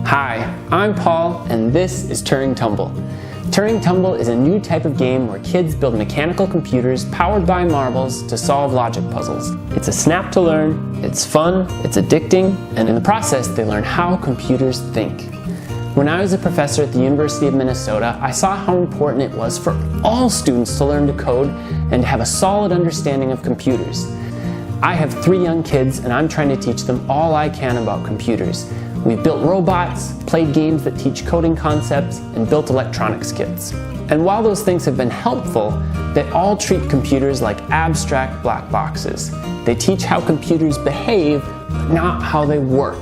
Hi, I'm Paul, and this is Turing Tumble. Turing Tumble is a new type of game where kids build mechanical computers powered by marbles to solve logic puzzles. It's a snap to learn, it's fun, it's addicting, and in the process they learn how computers think. When I was a professor at the University of Minnesota, I saw how important it was for all students to learn to code and to have a solid understanding of computers. I have 3 young kids, and I'm trying to teach them all I can about computers. We've built robots, played games that teach coding concepts, and built electronics kits. And while those things have been helpful, they all treat computers like abstract black boxes. They teach how computers behave, but not how they work.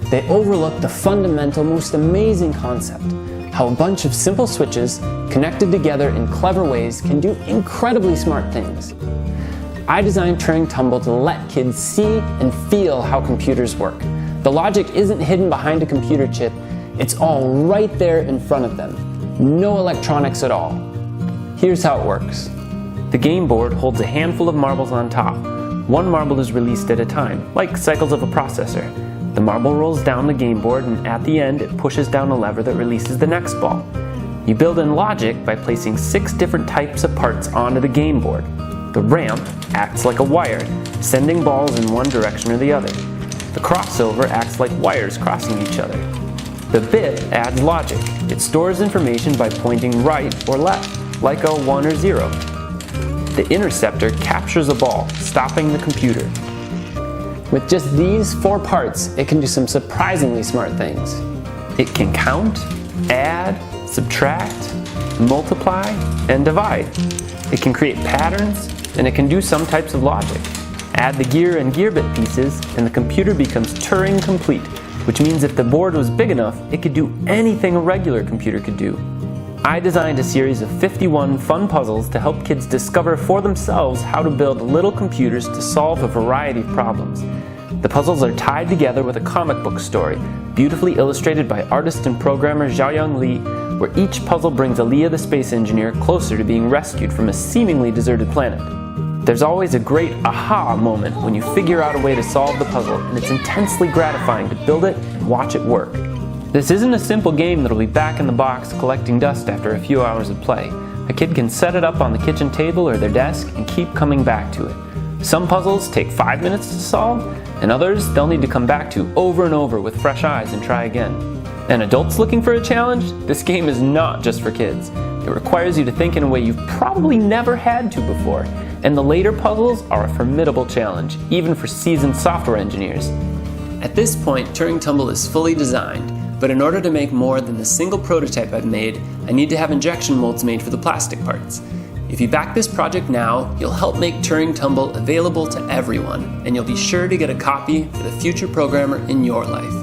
They overlook the fundamental, most amazing concept, how a bunch of simple switches connected together in clever ways can do incredibly smart things. I designed Turing Tumble to let kids see and feel how computers work. The logic isn't hidden behind a computer chip, it's all right there in front of them. No electronics at all. Here's how it works. The game board holds a handful of marbles on top. One marble is released at a time, like cycles of a processor. The marble rolls down the game board, and at the end it pushes down a lever that releases the next ball. You build in logic by placing 6 different types of parts onto the game board. The ramp acts like a wire, sending balls in one direction or the other. The crossover acts like wires crossing each other. The bit adds logic. It stores information by pointing right or left, like a 1 or 0. The interceptor captures a ball, stopping the computer. With just these 4 parts, it can do some surprisingly smart things. It can count, add, subtract, multiply, and divide. It can create patterns, and it can do some types of logic. Add the gear and gear bit pieces, and the computer becomes Turing complete, which means if the board was big enough, it could do anything a regular computer could do. I designed a series of 51 fun puzzles to help kids discover for themselves how to build little computers to solve a variety of problems. The puzzles are tied together with a comic book story, beautifully illustrated by artist and programmer Xiaoyang Li, where each puzzle brings Aaliyah the space engineer closer to being rescued from a seemingly deserted planet. There's always a great aha moment when you figure out a way to solve the puzzle, and it's intensely gratifying to build it and watch it work. This isn't a simple game that'll be back in the box collecting dust after a few hours of play. A kid can set it up on the kitchen table or their desk and keep coming back to it. Some puzzles take 5 minutes to solve, and others they'll need to come back to over and over with fresh eyes and try again. And adults looking for a challenge? This game is not just for kids. It requires you to think in a way you've probably never had to before. And the later puzzles are a formidable challenge, even for seasoned software engineers. At this point, Turing Tumble is fully designed, but in order to make more than the single prototype I've made, I need to have injection molds made for the plastic parts. If you back this project now, you'll help make Turing Tumble available to everyone, and you'll be sure to get a copy for the future programmer in your life.